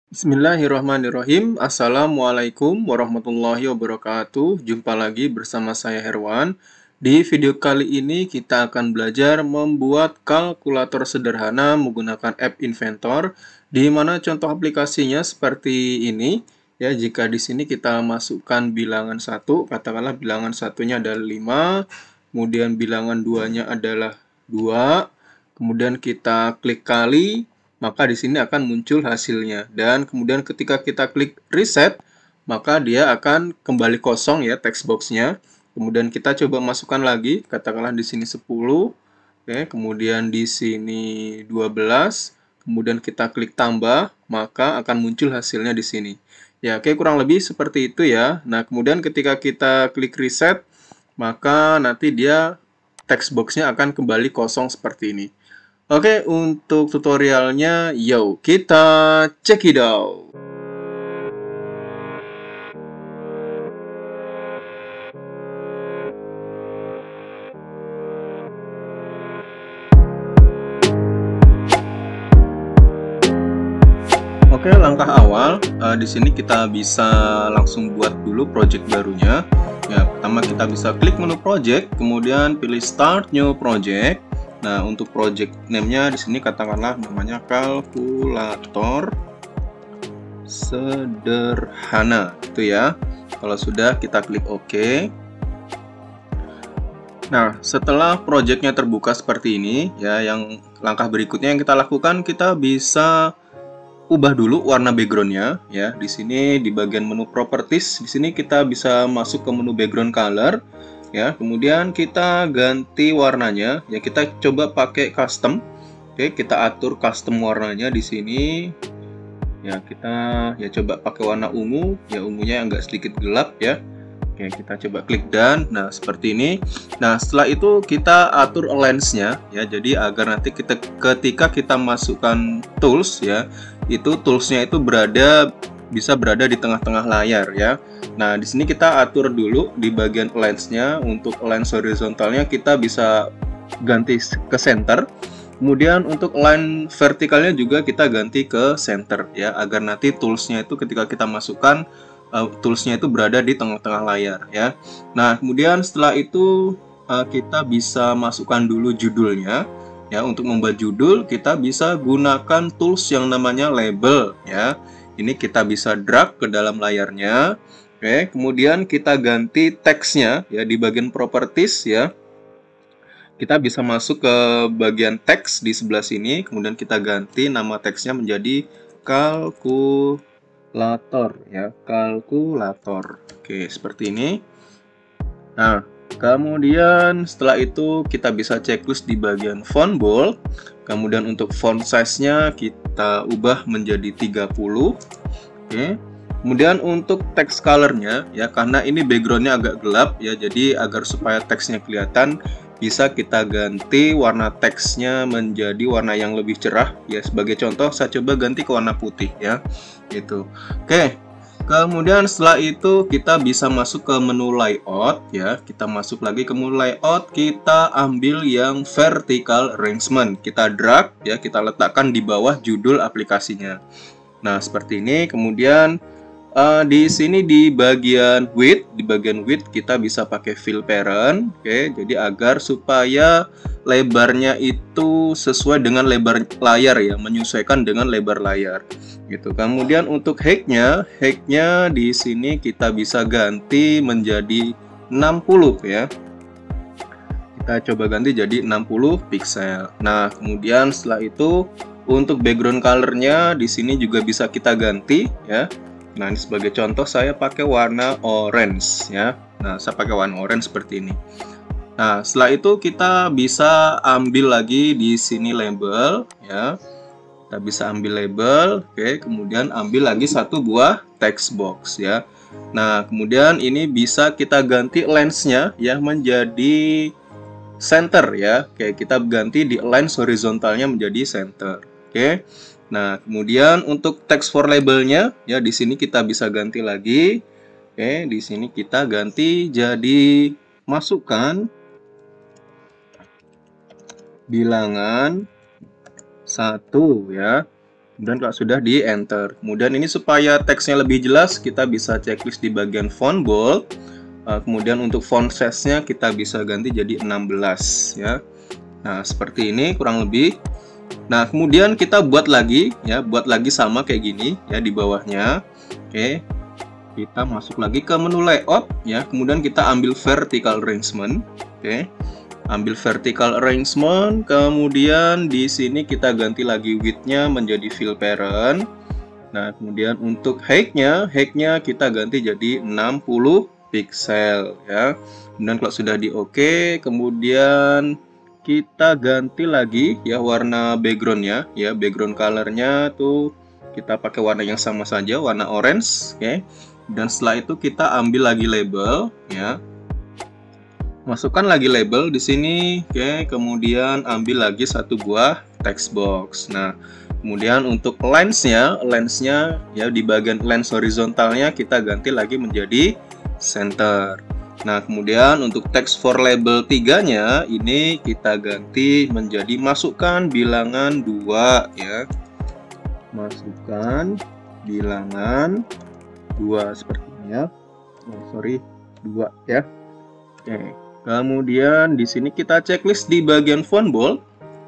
Bismillahirrahmanirrahim. Assalamualaikum warahmatullahi wabarakatuh. Jumpa lagi bersama saya Herwan. Di video kali ini kita akan belajar membuat kalkulator sederhana menggunakan app Inventor, di mana contoh aplikasinya seperti ini. Ya, jika di sini kita masukkan bilangan satu, katakanlah bilangan satunya adalah 5, kemudian bilangan duanya adalah 2, kemudian kita klik kali, maka di sini akan muncul hasilnya. Dan kemudian ketika kita klik reset, maka dia akan kembali kosong ya text box-nya. Kemudian kita coba masukkan lagi, katakanlah di sini 10, oke, kemudian di sini 12, kemudian kita klik tambah, maka akan muncul hasilnya di sini. Ya, oke, kurang lebih seperti itu ya. Nah, kemudian ketika kita klik reset, maka nanti dia text box-nya akan kembali kosong seperti ini. Oke, untuk tutorialnya, yuk kita check it out. Oke, langkah awal, di sini kita bisa langsung buat dulu project barunya. Ya, pertama kita bisa klik menu project, kemudian pilih start new project. Nah, untuk project name-nya di sini katakanlah namanya kalkulator sederhana, itu ya. Kalau sudah kita klik OK. Nah, setelah projectnya terbuka seperti ini, ya, yang langkah berikutnya yang kita lakukan, kita bisa ubah dulu warna backgroundnya, ya. Di sini di bagian menu properties, di sini kita bisa masuk ke menu background color, ya. Kemudian kita ganti warnanya, ya. Kita coba pakai custom. Oke, kita atur custom warnanya di sini. Ya, kita ya coba pakai warna ungu, ya ungunya agak sedikit gelap ya. Oke, kita coba klik done. Nah, seperti ini. Nah, setelah itu kita atur lens-nya ya. Jadi agar nanti ketika kita masukkan tools ya, itu toolsnya itu bisa berada di tengah-tengah layar ya. Nah, di sini kita atur dulu di bagian lens-nya. Untuk lens horizontalnya kita bisa ganti ke center. Kemudian untuk line vertikalnya juga kita ganti ke center ya, agar nanti toolsnya itu ketika kita masukkan toolsnya itu berada di tengah-tengah layar ya. Nah, kemudian setelah itu kita bisa masukkan dulu judulnya ya. Untuk membuat judul kita bisa gunakan tools yang namanya label ya. Ini kita bisa drag ke dalam layarnya. Oke, kemudian kita ganti teksnya ya di bagian properties ya. Kita bisa masuk ke bagian teks di sebelah sini, kemudian kita ganti nama teksnya menjadi kalkulator ya, kalkulator. Oke, seperti ini. Nah, kemudian setelah itu kita bisa checklist di bagian font bold. Kemudian untuk font size-nya kita ubah menjadi 30. Oke. Kemudian untuk text color-nya ya, karena ini background-nya agak gelap ya, jadi agar supaya teksnya kelihatan, bisa kita ganti warna teksnya menjadi warna yang lebih cerah ya. Sebagai contoh saya coba ganti ke warna putih ya, gitu. Oke. Kemudian setelah itu kita bisa masuk ke menu layout ya. Kita masuk lagi ke menu layout, kita ambil yang vertical arrangement. Kita drag ya, kita letakkan di bawah judul aplikasinya. Nah, seperti ini. Kemudian di sini di bagian width kita bisa pakai fill parent, oke. Jadi agar supaya lebarnya itu sesuai dengan lebar layar ya, menyesuaikan dengan lebar layar, gitu. Kemudian untuk height-nya di sini kita bisa ganti menjadi 60 ya. Kita coba ganti jadi 60 pixel. Nah, kemudian setelah itu untuk background color-nya di sini juga bisa kita ganti ya. Nah, ini sebagai contoh saya pakai warna orange ya. Nah, saya pakai warna orange seperti ini. Nah, setelah itu kita bisa ambil lagi di sini label ya. Kita bisa ambil label, oke, kemudian ambil lagi satu buah text box ya. Nah, kemudian ini bisa kita ganti lens-nya ya menjadi center ya. Oke, kita ganti di lens horizontalnya menjadi center. Oke. Nah, kemudian untuk text for labelnya ya, di sini kita bisa ganti lagi. Oke, di sini kita ganti jadi masukkan bilangan 1 ya. Kemudian kalau sudah di enter. Kemudian ini supaya teksnya lebih jelas, kita bisa checklist di bagian font bold. Kemudian untuk font size-nya kita bisa ganti jadi 16 ya. Nah, seperti ini kurang lebih. Nah, kemudian kita buat lagi ya, buat lagi sama kayak gini ya di bawahnya. Oke. Kita masuk lagi ke menu layout ya, kemudian kita ambil vertical arrangement. Oke. Ambil vertical arrangement, kemudian di sini kita ganti lagi width-nya menjadi fill parent. Nah, kemudian untuk height-nya kita ganti jadi 60 pixel ya. Kemudian kalau sudah di OK, kemudian kita ganti lagi ya warna background-nya ya, background color-nya tuh kita pakai warna yang sama saja, warna orange, oke. Dan setelah itu kita ambil lagi label ya. Masukkan lagi label di sini, oke. Kemudian ambil lagi satu buah text box. Nah, kemudian untuk lens-nya ya di bagian lens horizontalnya kita ganti lagi menjadi center. Nah, kemudian untuk text for label 3-nya ini kita ganti menjadi masukkan bilangan 2 ya. Masukkan bilangan 2 seperti ini ya. Oh, sorry, 2 ya. Oke. Kemudian di sini kita checklist di bagian font bold.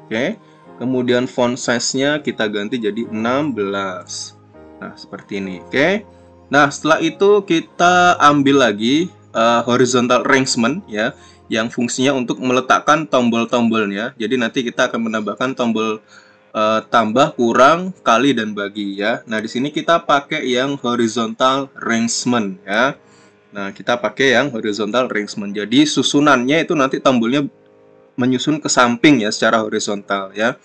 Oke. Kemudian font size-nya kita ganti jadi 16. Nah, seperti ini. Oke. Nah, setelah itu kita ambil lagi horizontal arrangement ya, yang fungsinya untuk meletakkan tombol-tombolnya. Jadi nanti kita akan menambahkan tombol tambah, kurang, kali, dan bagi ya. Nah, di sini kita pakai yang horizontal arrangement ya. Nah, kita pakai yang horizontal arrangement. Jadi susunannya itu nanti tombolnya menyusun ke samping ya secara horizontal ya.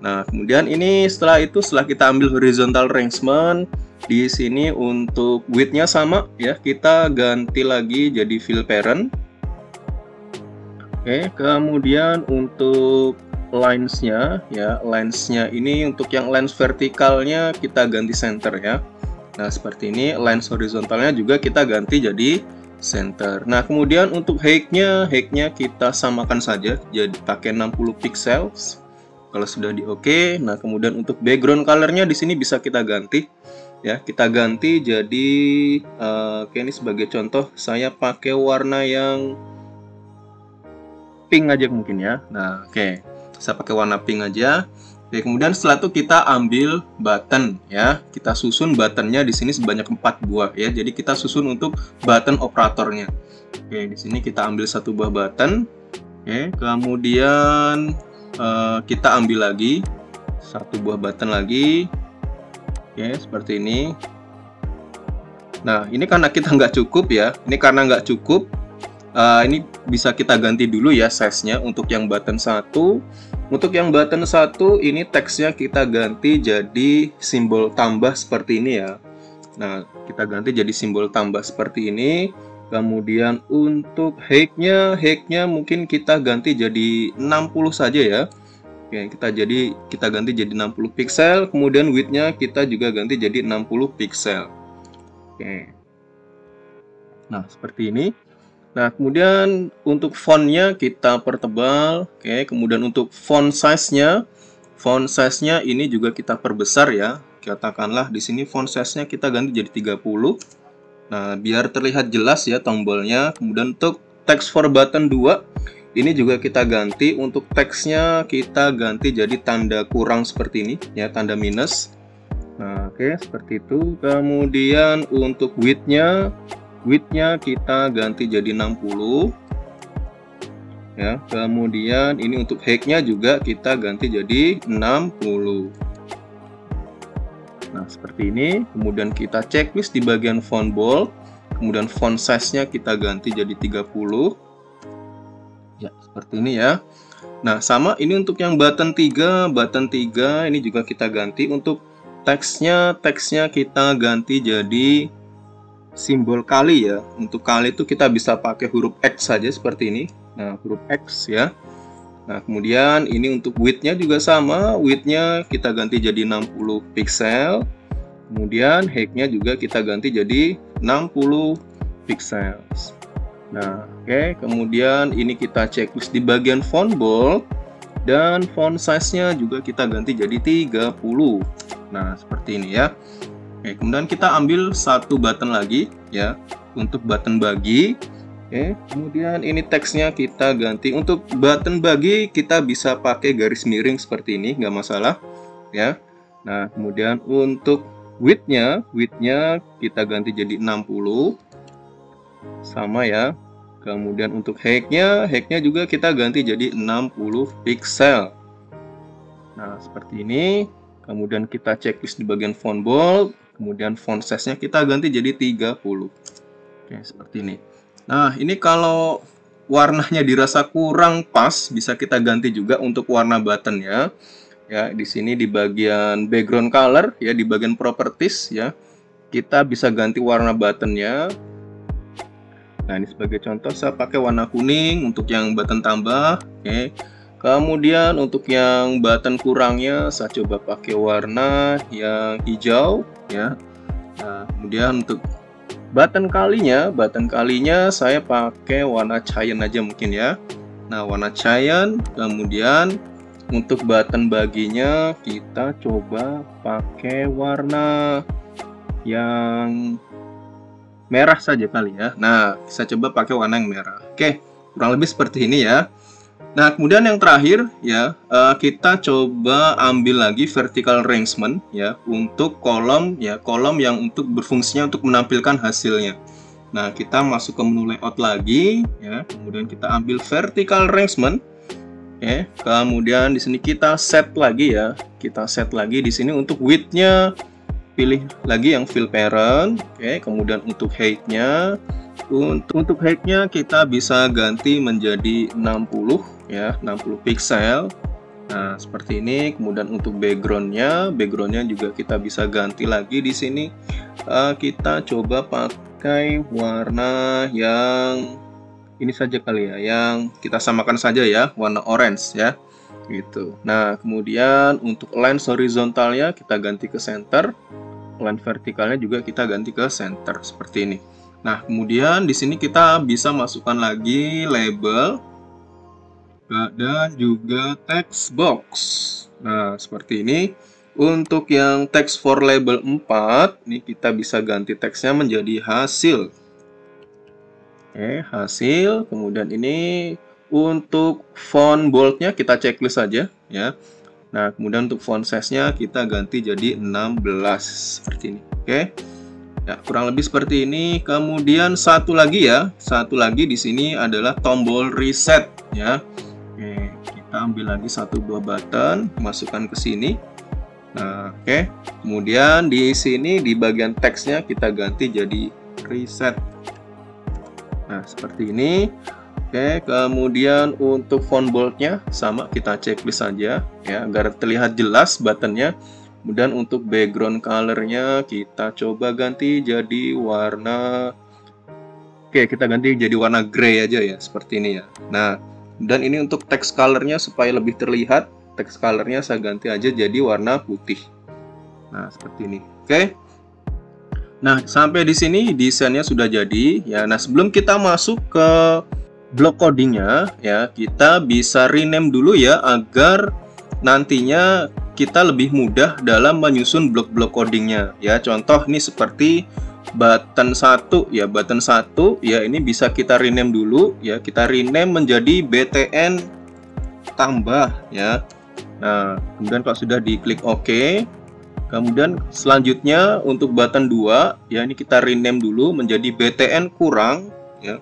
Nah, kemudian ini setelah kita ambil horizontal arrangement, di sini untuk width-nya sama ya, kita ganti lagi jadi fill parent. Oke, kemudian untuk lines-nya ya, lens-nya ini untuk yang lens vertikalnya kita ganti center ya. Nah, seperti ini. Lens horizontalnya juga kita ganti jadi center. Nah, kemudian untuk height-nya kita samakan saja, jadi pakai 60 pixels. Kalau sudah di OK, nah kemudian untuk background color-nya di sini bisa kita ganti ya. Kita ganti jadi oke, ini sebagai contoh saya pakai warna yang pink aja mungkin ya. Nah, oke. Saya pakai warna pink aja. Oke, kemudian setelah itu kita ambil button ya. Kita susun buttonnya di sini sebanyak 4 buah ya. Jadi kita susun untuk button operatornya. Oke, di sini kita ambil satu buah button. Oke, kemudian kita ambil lagi satu buah button lagi. Oke, seperti ini. Nah, ini karena kita nggak cukup ya. Ini karena nggak cukup. Ini bisa kita ganti dulu ya size-nya untuk yang button 1. Untuk yang button 1 ini teksnya kita ganti jadi simbol tambah seperti ini ya. Nah, kita ganti jadi simbol tambah seperti ini. Kemudian untuk height-nya mungkin kita ganti jadi 60 saja ya. Oke, kita ganti jadi 60 pixel. Kemudian width-nya kita juga ganti jadi 60 pixel. Oke. Nah, seperti ini. Nah, kemudian untuk font-nya kita pertebal. Oke, kemudian untuk font size-nya ini juga kita perbesar ya. Katakanlah di sini font size-nya kita ganti jadi 30. Nah, biar terlihat jelas ya tombolnya. Kemudian untuk text for button 2 ini juga kita ganti. Untuk teksnya kita ganti jadi tanda kurang seperti ini ya, tanda minus. Nah, oke, seperti itu. Kemudian untuk width-nya kita ganti jadi 60 ya. Kemudian ini untuk height-nya juga kita ganti jadi 60. Nah, seperti ini. Kemudian kita checklist di bagian font bold. Kemudian font size-nya kita ganti jadi 30 ya, seperti ini ya. Nah, sama ini untuk yang button 3 ini juga kita ganti. Untuk teksnya kita ganti jadi simbol kali ya. Untuk kali itu kita bisa pakai huruf X saja seperti ini. Nah, huruf X ya. Nah, kemudian ini untuk width-nya juga sama. Width-nya kita ganti jadi 60 pixel. Kemudian height-nya juga kita ganti jadi 60 pixel. Nah, oke. Kemudian ini kita checklist di bagian font bold. Dan font size-nya juga kita ganti jadi 30. Nah, seperti ini ya. Oke, kemudian kita ambil satu button lagi ya untuk button bagi. Oke, kemudian ini teksnya kita ganti. Untuk button bagi kita bisa pakai garis miring seperti ini, nggak masalah ya. Nah, kemudian untuk width-nya kita ganti jadi 60. Sama ya. Kemudian untuk height-nya juga kita ganti jadi 60 pixel. Nah, seperti ini. Kemudian kita checklist di bagian font bold. Kemudian font size-nya kita ganti jadi 30. Oke, seperti ini. Nah, ini kalau warnanya dirasa kurang pas, bisa kita ganti juga untuk warna button ya. Ya, di sini di bagian background color ya, di bagian properties ya. Kita bisa ganti warna buttonnya. Nah, ini sebagai contoh saya pakai warna kuning untuk yang button tambah. Oke. Kemudian untuk yang button kurangnya saya coba pakai warna yang hijau ya. Nah, kemudian untuk button kalinya saya pakai warna cyan aja mungkin ya. Nah, warna cyan. Kemudian untuk button baginya kita coba pakai warna yang merah saja kali ya. Nah, saya coba pakai warna yang merah. Oke, kurang lebih seperti ini ya. Nah, kemudian yang terakhir ya, kita coba ambil lagi vertical arrangement ya untuk kolom ya, kolom yang untuk berfungsinya untuk menampilkan hasilnya. Nah, kita masuk ke menu layout lagi ya, kemudian kita ambil vertical arrangement. Oke, kemudian di sini kita set lagi ya. Kita set lagi di sini untuk width-nya pilih lagi yang fill parent. Oke, kemudian untuk height-nya kita bisa ganti menjadi 60 ya, 60 pixel. Nah, seperti ini. Kemudian untuk backgroundnya juga kita bisa ganti lagi di sini. Kita coba pakai warna yang ini saja kali ya, yang kita samakan saja ya, warna orange ya, gitu. Nah, kemudian untuk line horizontalnya kita ganti ke center, line vertikalnya juga kita ganti ke center seperti ini. Nah, kemudian di sini kita bisa masukkan lagi label dan juga text box. Nah, seperti ini. Untuk yang text for label 4, ini kita bisa ganti teksnya menjadi hasil. Oke, hasil. Kemudian ini untuk font boldnya kita checklist saja ya. Nah, kemudian untuk font size-nya kita ganti jadi 16 seperti ini. Oke. Ya, kurang lebih seperti ini. Kemudian satu lagi di sini adalah tombol reset ya. Oke, kita ambil lagi satu buah button, masukkan ke sini. Nah, oke. Kemudian di sini di bagian teksnya kita ganti jadi reset. Nah, seperti ini. Oke, kemudian untuk font boldnya sama, kita checklist saja ya agar terlihat jelas buttonnya. Kemudian untuk background colornya kita coba ganti jadi warna, oke, kita ganti jadi warna grey aja ya, seperti ini ya. Nah, dan ini untuk text colornya supaya lebih terlihat, text colornya saya ganti aja jadi warna putih. Nah, seperti ini. Oke. Nah, sampai di sini desainnya sudah jadi ya. Nah, sebelum kita masuk ke block codingnya ya, kita bisa rename dulu ya agar nantinya kita lebih mudah dalam menyusun blok-blok codingnya ya. Contoh ini seperti button 1 ya, button 1 ya, ini bisa kita rename dulu ya, kita rename menjadi btn tambah ya. Nah, kemudian kalau sudah diklik OK, kemudian selanjutnya untuk button 2 ya, ini kita rename dulu menjadi btn kurang ya.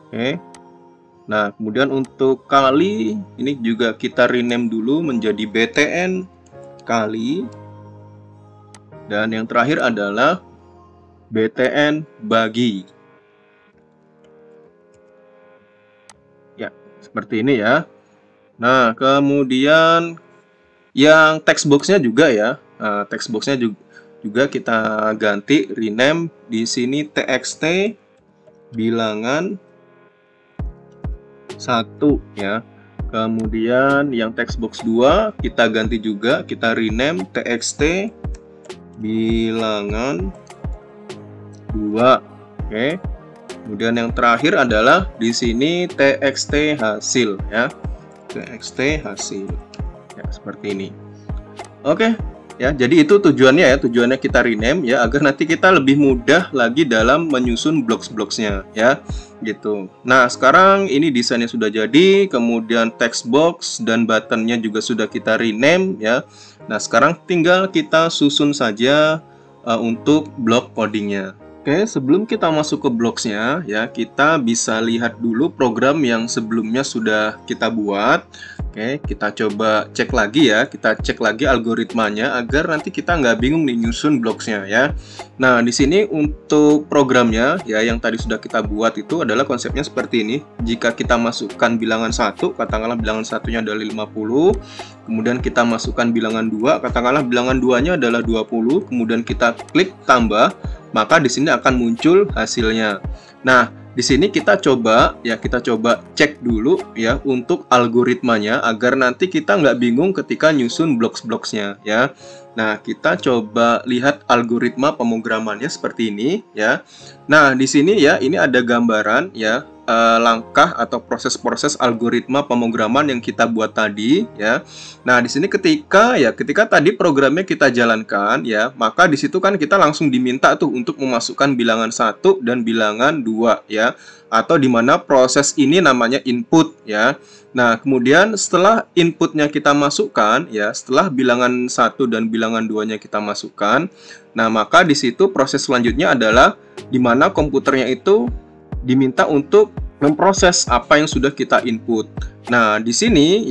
Oke. Nah, kemudian untuk kali ini juga kita rename dulu menjadi btn kali. Dan yang terakhir adalah btn bagi. Ya, seperti ini ya. Nah, kemudian yang text box-nya juga ya. Nah, text box-nya juga kita ganti, rename di sini txt bilangan 1 ya. Kemudian yang text box 2 kita ganti juga, kita rename txt bilangan 2. Oke. Kemudian yang terakhir adalah di sini txt hasil ya. Txt hasil. Ya, seperti ini. Oke. Ya, jadi itu tujuannya ya, tujuannya kita rename ya agar nanti kita lebih mudah lagi dalam menyusun blocks-blocksnya ya, gitu. Nah, sekarang ini desainnya sudah jadi, kemudian text box dan buttonnya juga sudah kita rename ya. Nah, sekarang tinggal kita susun saja untuk block codingnya. Oke, sebelum kita masuk ke blocksnya ya, kita bisa lihat dulu program yang sebelumnya sudah kita buat. Oke, kita coba cek lagi ya, kita cek lagi algoritmanya agar nanti kita nggak bingung nih nyusun blocksnya ya. Nah, di sini untuk programnya ya yang tadi sudah kita buat itu adalah konsepnya seperti ini. Jika kita masukkan bilangan 1, katakanlah bilangan satunya adalah 50, kemudian kita masukkan bilangan 2, katakanlah bilangan 2-nya adalah 20, kemudian kita klik tambah, maka di sini akan muncul hasilnya. Nah, di sini kita coba cek dulu ya untuk algoritmanya agar nanti kita nggak bingung ketika nyusun blocks-blocksnya ya. Nah, kita coba lihat algoritma pemrogramannya seperti ini ya. Nah, di sini ya ini ada gambaran ya langkah atau proses-proses algoritma pemrograman yang kita buat tadi ya. Nah, di sini ketika tadi programnya kita jalankan ya, maka di situ kan kita langsung diminta tuh untuk memasukkan bilangan 1 dan bilangan 2 ya. Atau di mana proses ini namanya input ya. Nah, kemudian setelah inputnya kita masukkan ya, setelah bilangan 1 dan bilangan 2-nya kita masukkan, nah maka di situ proses selanjutnya adalah di mana komputernya itu diminta untuk memproses apa yang sudah kita input. Nah, di sini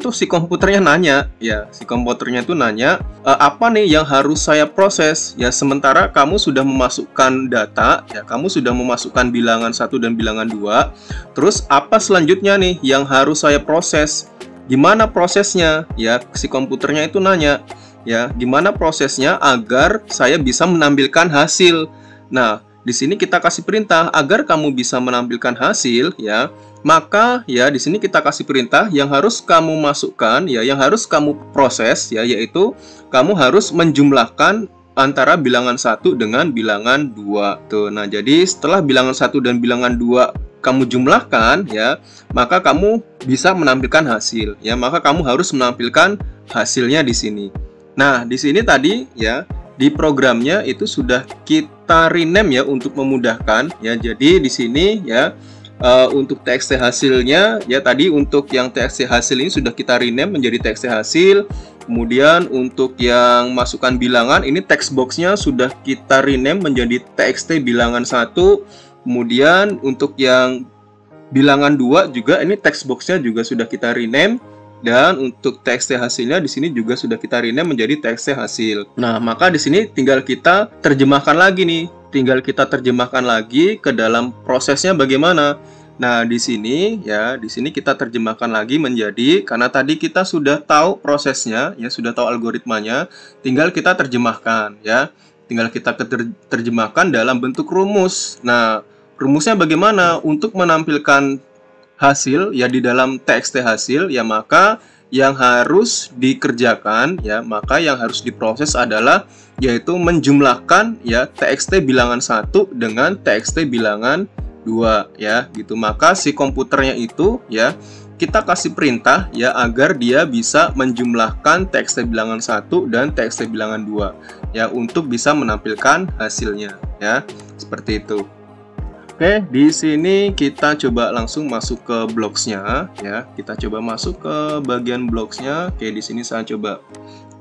tuh si komputernya nanya ya, si komputernya tuh nanya apa nih yang harus saya proses ya, sementara kamu sudah memasukkan data ya, kamu sudah memasukkan bilangan 1 dan bilangan 2. Terus apa selanjutnya nih yang harus saya proses? Gimana prosesnya? Ya, si komputernya itu nanya ya, gimana prosesnya agar saya bisa menampilkan hasil. Nah, di sini kita kasih perintah agar kamu bisa menampilkan hasil ya. Maka ya di sini kita kasih perintah yang harus kamu masukkan ya, yang harus kamu proses ya, yaitu kamu harus menjumlahkan antara bilangan 1 dengan bilangan 2. Tuh. Nah, jadi setelah bilangan 1 dan bilangan 2 kamu jumlahkan ya, maka kamu bisa menampilkan hasil ya. Maka kamu harus menampilkan hasilnya di sini. Nah, di sini tadi ya di programnya itu sudah kita rename ya untuk memudahkan ya. Jadi di sini ya untuk txt hasilnya ya, tadi untuk yang txt hasil ini sudah kita rename menjadi txt hasil. Kemudian untuk yang masukkan bilangan ini text boxnya sudah kita rename menjadi txt bilangan 1. Kemudian untuk yang bilangan 2 juga ini text boxnya juga sudah kita rename. Dan untuk txt hasilnya di sini juga sudah kita rename menjadi txt hasil. Nah, maka di sini tinggal kita terjemahkan lagi nih. Tinggal kita terjemahkan lagi ke dalam prosesnya bagaimana. Nah, di sini kita terjemahkan lagi menjadi, karena tadi kita sudah tahu prosesnya ya, sudah tahu algoritmanya, tinggal kita terjemahkan ya. Tinggal kita terjemahkan dalam bentuk rumus. Nah, rumusnya bagaimana? Untuk menampilkan hasil ya di dalam txt hasil ya, maka yang harus dikerjakan ya, maka yang harus diproses adalah yaitu menjumlahkan ya txt bilangan 1 dengan txt bilangan 2 ya, gitu. Maka si komputernya itu ya kita kasih perintah ya agar dia bisa menjumlahkan txt bilangan 1 dan txt bilangan 2 ya untuk bisa menampilkan hasilnya ya, seperti itu. Oke, di sini kita coba langsung masuk ke blocksnya ya. Kita coba masuk ke bagian blocksnya. Oke, di sini saya coba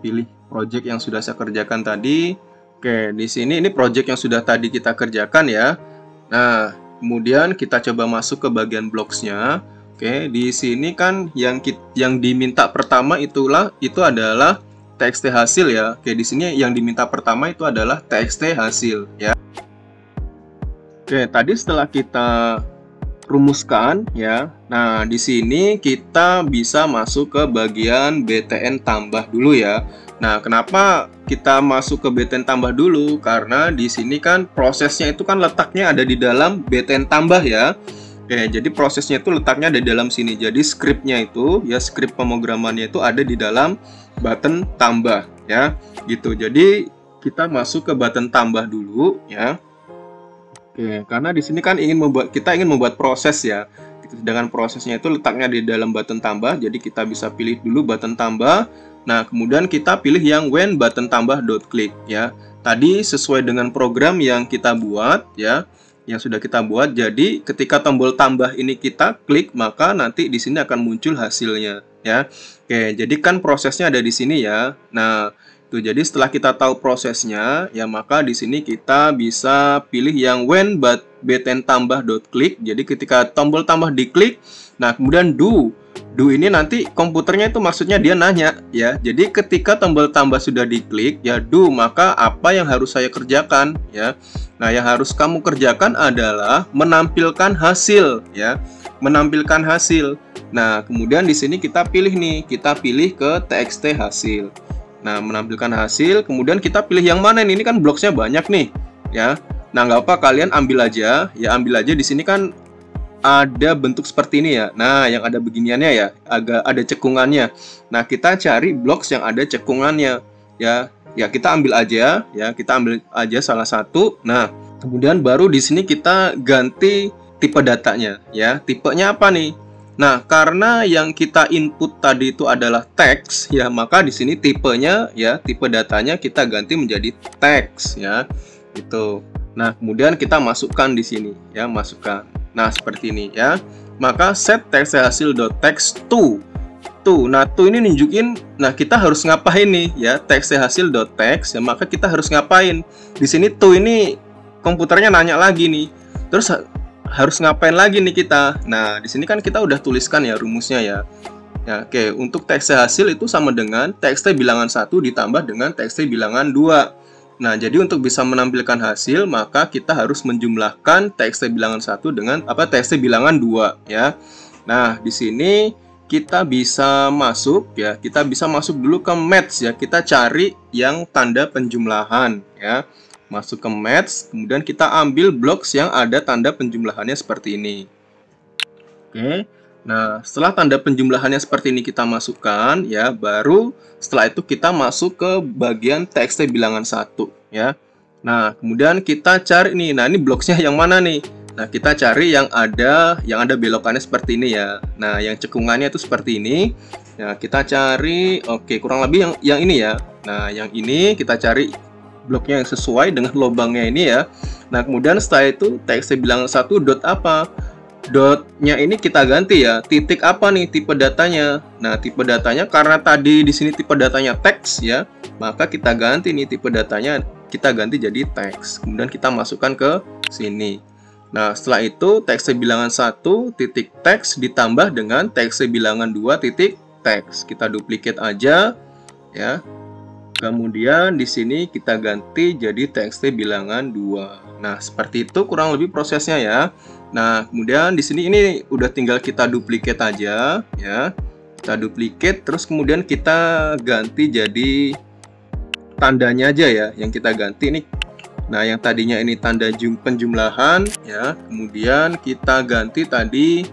pilih project yang sudah saya kerjakan tadi. Oke, di sini ini project yang sudah tadi kita kerjakan ya. Nah, kemudian kita coba masuk ke bagian blocksnya. Oke, di sini kan yang diminta pertama itu adalah txt hasil ya. Oke, di sini yang diminta pertama itu adalah txt hasil ya. Oke, tadi setelah kita rumuskan ya. Nah, di sini kita bisa masuk ke bagian btn tambah dulu ya. Nah, kenapa kita masuk ke btn tambah dulu? Karena di sini kan prosesnya itu kan letaknya ada di dalam btn tambah ya. Oke, jadi prosesnya itu letaknya ada di dalam sini. Jadi skripnya itu ya, skrip pemrogramannya itu ada di dalam button tambah ya. Gitu. Jadi kita masuk ke button tambah dulu ya. Oke, karena di sini kan kita ingin membuat proses ya. Sedangkan prosesnya itu letaknya di dalam button tambah, jadi kita bisa pilih dulu button tambah. Nah, kemudian kita pilih yang when button tambah dot click ya. Tadi sesuai dengan program yang kita buat ya, yang sudah kita buat. Jadi ketika tombol tambah ini kita klik, maka nanti di sini akan muncul hasilnya ya. Oke, jadi kan prosesnya ada di sini ya. Nah, tuh, jadi setelah kita tahu prosesnya, ya maka di sini kita bisa pilih yang when button tambah dot click. Jadi ketika tombol tambah diklik, nah kemudian do ini nanti komputernya itu maksudnya dia nanya ya. Jadi ketika tombol tambah sudah diklik, ya do, maka apa yang harus saya kerjakan ya. Nah, yang harus kamu kerjakan adalah menampilkan hasil ya. Menampilkan hasil. Nah, kemudian di sini kita pilih nih, kita pilih ke txt hasil. Nah, menampilkan hasil, kemudian kita pilih yang mana ini kan blocksnya banyak nih, ya. Nah, nggak apa, kalian ambil aja, ya ambil aja. Di sini kan ada bentuk seperti ini ya. Nah, yang ada beginiannya ya, agak ada cekungannya. Nah, kita cari blocks yang ada cekungannya, ya. Ya, kita ambil aja, ya. Kita ambil aja salah satu. Nah, kemudian baru di sini kita ganti tipe datanya, ya. Tipenya apa nih? Nah, karena yang kita input tadi itu adalah teks, ya, maka di sini tipenya, ya, tipe datanya kita ganti menjadi teks, ya, gitu. Nah, kemudian kita masukkan di sini, ya, masukkan. Nah, seperti ini, ya. Maka set text hasil .text to. Nah, to ini nunjukin, nah kita harus ngapain nih, ya, text hasil .text, ya, maka kita harus ngapain. Di sini to ini komputernya nanya lagi nih. Terus harus ngapain lagi nih kita? Nah, di sini kan kita udah tuliskan ya rumusnya ya. Ya, oke, untuk txt hasil itu sama dengan txt bilangan 1 ditambah dengan txt bilangan 2. Nah, jadi untuk bisa menampilkan hasil, maka kita harus menjumlahkan txt bilangan 1 dengan txt bilangan 2 ya. Nah, di sini kita bisa masuk ya, kita bisa masuk dulu ke match ya. Kita cari yang tanda penjumlahan ya. Masuk ke match, kemudian kita ambil blocks yang ada tanda penjumlahannya seperti ini. Oke, nah setelah tanda penjumlahannya seperti ini kita masukkan, ya, baru setelah itu kita masuk ke bagian txt bilangan 1 ya. Nah, kemudian kita cari nih, nah ini blocksnya yang mana nih? Nah, kita cari yang ada belokannya seperti ini ya. Nah, yang cekungannya itu seperti ini. Nah, kita cari, oke, kurang lebih yang ini ya. Nah, yang ini kita cari bloknya yang sesuai dengan lubangnya ini ya. Nah, kemudian setelah itu txt bilangan 1 dot apa? Dotnya ini kita ganti ya. Titik apa nih tipe datanya? Nah, tipe datanya karena tadi di sini tipe datanya teks ya, maka kita ganti nih tipe datanya, kita ganti jadi teks. Kemudian kita masukkan ke sini. Nah, setelah itu txt bilangan 1 titik teks ditambah dengan txt bilangan 2 titik teks. Kita duplicate aja ya. Kemudian di sini kita ganti jadi txt bilangan 2. Nah, seperti itu kurang lebih prosesnya ya. Nah, kemudian di sini ini udah tinggal kita duplicate aja ya. Kita duplicate terus kemudian kita ganti jadi tandanya aja ya yang kita ganti ini. Nah, yang tadinya ini tanda penjumlahan ya, kemudian kita ganti tadi.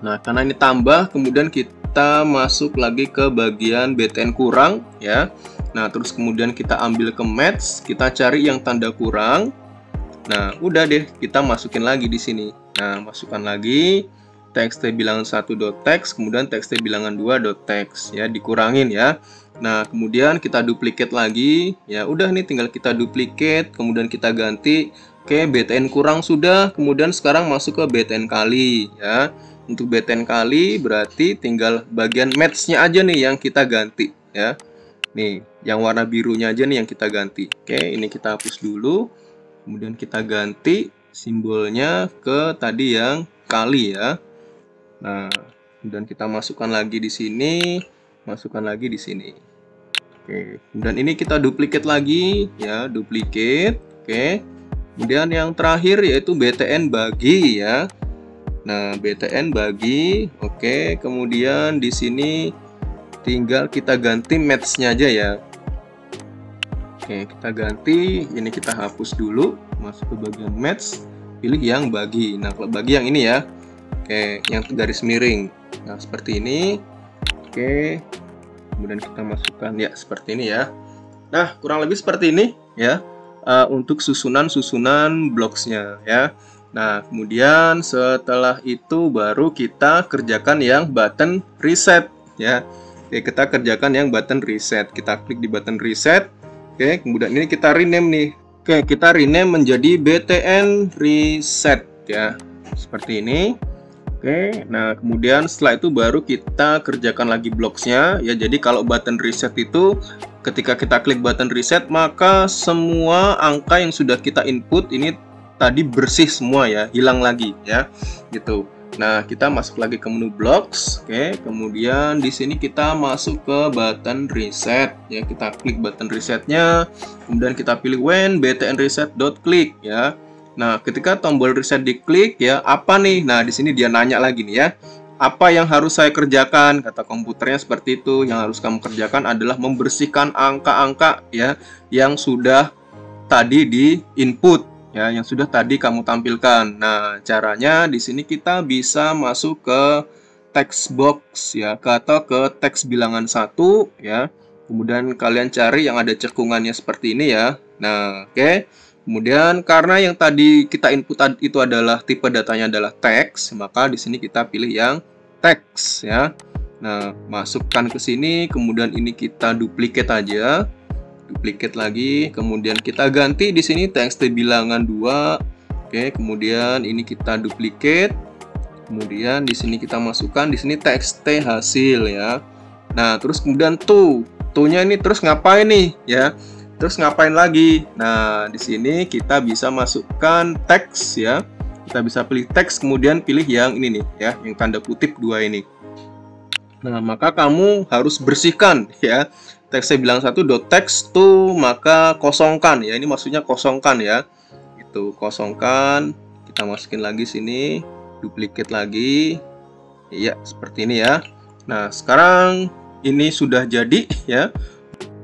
Nah, karena ini tambah, kemudian kita masuk lagi ke bagian btn kurang ya. Nah, terus kemudian kita ambil ke match, kita cari yang tanda kurang. Nah, udah deh, kita masukin lagi di sini. Nah, masukkan lagi txt bilangan 1.text, kemudian txt bilangan 2.text ya, dikurangin ya. Nah, kemudian kita duplicate lagi. Ya, udah nih tinggal kita duplicate, kemudian kita ganti. Oke, btn kurang sudah, kemudian sekarang masuk ke btn kali ya. Untuk btn kali berarti tinggal bagian match-nya aja nih yang kita ganti ya. Nih, yang warna birunya aja nih yang kita ganti. Oke, ini kita hapus dulu. Kemudian kita ganti simbolnya ke tadi yang kali ya. Nah, kemudian kita masukkan lagi di sini, masukkan lagi di sini. Oke, kemudian ini kita duplicate lagi ya, duplicate. Oke. Kemudian yang terakhir yaitu btn bagi ya. Nah, btn bagi. Oke, kemudian di sini tinggal kita ganti match-nya aja ya. Oke, kita ganti, ini kita hapus dulu, masuk ke bagian match, pilih yang bagi. Nah, kalau bagi yang ini ya. Oke, yang garis miring. Nah, seperti ini. Oke. Kemudian kita masukkan ya seperti ini ya. Nah, kurang lebih seperti ini ya. untuk susunan-susunan blocksnya ya. Nah, kemudian setelah itu baru kita kerjakan yang button reset ya. Oke, kita kerjakan yang button reset. Kita klik di button reset. Oke, kemudian ini kita rename nih. Oke, kita rename menjadi BTN reset ya. Seperti ini. Oke, nah kemudian setelah itu baru kita kerjakan lagi blocksnya ya. Jadi kalau button reset itu ketika kita klik button reset, maka semua angka yang sudah kita input ini tadi bersih semua ya, hilang lagi ya, gitu. Nah, kita masuk lagi ke menu blocks, oke. Kemudian di sini kita masuk ke button reset ya, kita klik button resetnya, kemudian kita pilih when btn reset.click ya. Nah, ketika tombol reset diklik ya, apa nih? Nah, di sini dia nanya lagi nih ya. Apa yang harus saya kerjakan? Kata komputernya seperti itu. Yang harus kamu kerjakan adalah membersihkan angka-angka ya yang sudah tadi di input ya, yang sudah tadi kamu tampilkan. Nah, caranya di sini kita bisa masuk ke text box ya, atau ke teks bilangan 1 ya. Kemudian kalian cari yang ada cekungannya seperti ini ya. Nah, oke. Kemudian karena yang tadi kita input itu adalah tipe datanya adalah teks, maka di sini kita pilih yang teks ya. Nah, masukkan ke sini, kemudian ini kita duplicate aja. Duplicate lagi, kemudian kita ganti di sini txt bilangan 2. Oke, kemudian ini kita duplicate. Kemudian di sini kita masukkan di sini txt hasil ya. Nah, terus kemudian to-nya ini terus ngapain nih ya? Terus ngapain lagi? Nah, di sini kita bisa masukkan teks ya. Kita bisa pilih teks, kemudian pilih yang ini nih ya, yang tanda kutip 2 ini. Nah, maka kamu harus bersihkan ya. Teksnya bilang text to, maka kosongkan ya. Ini maksudnya kosongkan ya. Itu kosongkan. Kita masukin lagi sini, duplicate lagi. Ya, seperti ini ya. Nah, sekarang ini sudah jadi ya.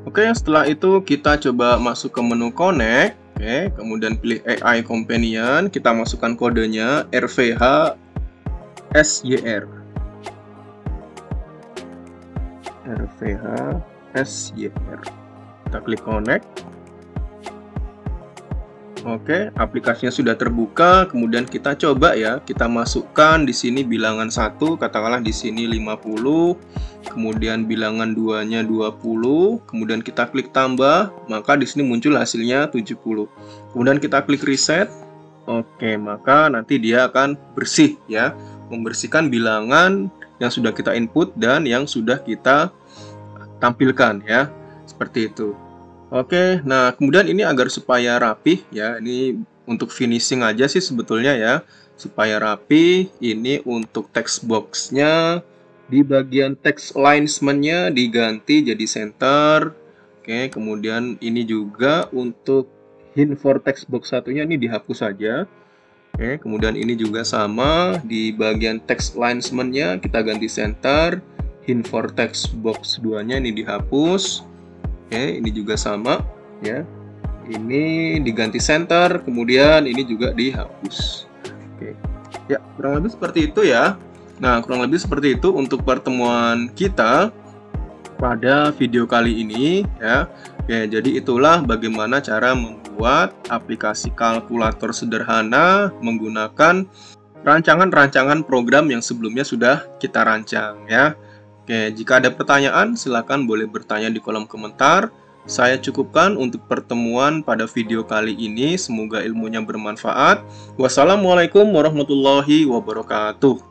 Oke, setelah itu kita coba masuk ke menu connect. Oke, kemudian pilih AI companion. Kita masukkan kodenya RVH SYR. RVH SYR. Kita klik connect. Oke, aplikasinya sudah terbuka. Kemudian kita coba ya, kita masukkan di sini bilangan 1, katakanlah di sini 50. Kemudian bilangan 2-nya 20. Kemudian kita klik tambah, maka di sini muncul hasilnya 70. Kemudian kita klik reset. Oke, maka nanti dia akan bersih ya, membersihkan bilangan yang sudah kita input dan yang sudah kita tampilkan ya, seperti itu. Oke, nah kemudian ini agar supaya rapih ya, ini untuk finishing aja sih sebetulnya ya, supaya rapi. Ini untuk text box-nya di bagian text alignment-nya diganti jadi center. Oke, kemudian ini juga untuk hint for text box satunya ini dihapus saja. Oke, kemudian ini juga sama, di bagian text alignment-nya kita ganti center. Hint for text box 2-nya ini dihapus. Oke, ini juga sama ya. Ini diganti center, kemudian ini juga dihapus. Oke. Ya, kurang lebih seperti itu ya. Nah, kurang lebih seperti itu untuk pertemuan kita pada video kali ini ya. Oke, jadi itulah bagaimana cara membuat aplikasi kalkulator sederhana menggunakan rancangan-rancangan program yang sebelumnya sudah kita rancang ya. Oke, jika ada pertanyaan, silakan boleh bertanya di kolom komentar. Saya cukupkan untuk pertemuan pada video kali ini. Semoga ilmunya bermanfaat. Wassalamualaikum warahmatullahi wabarakatuh.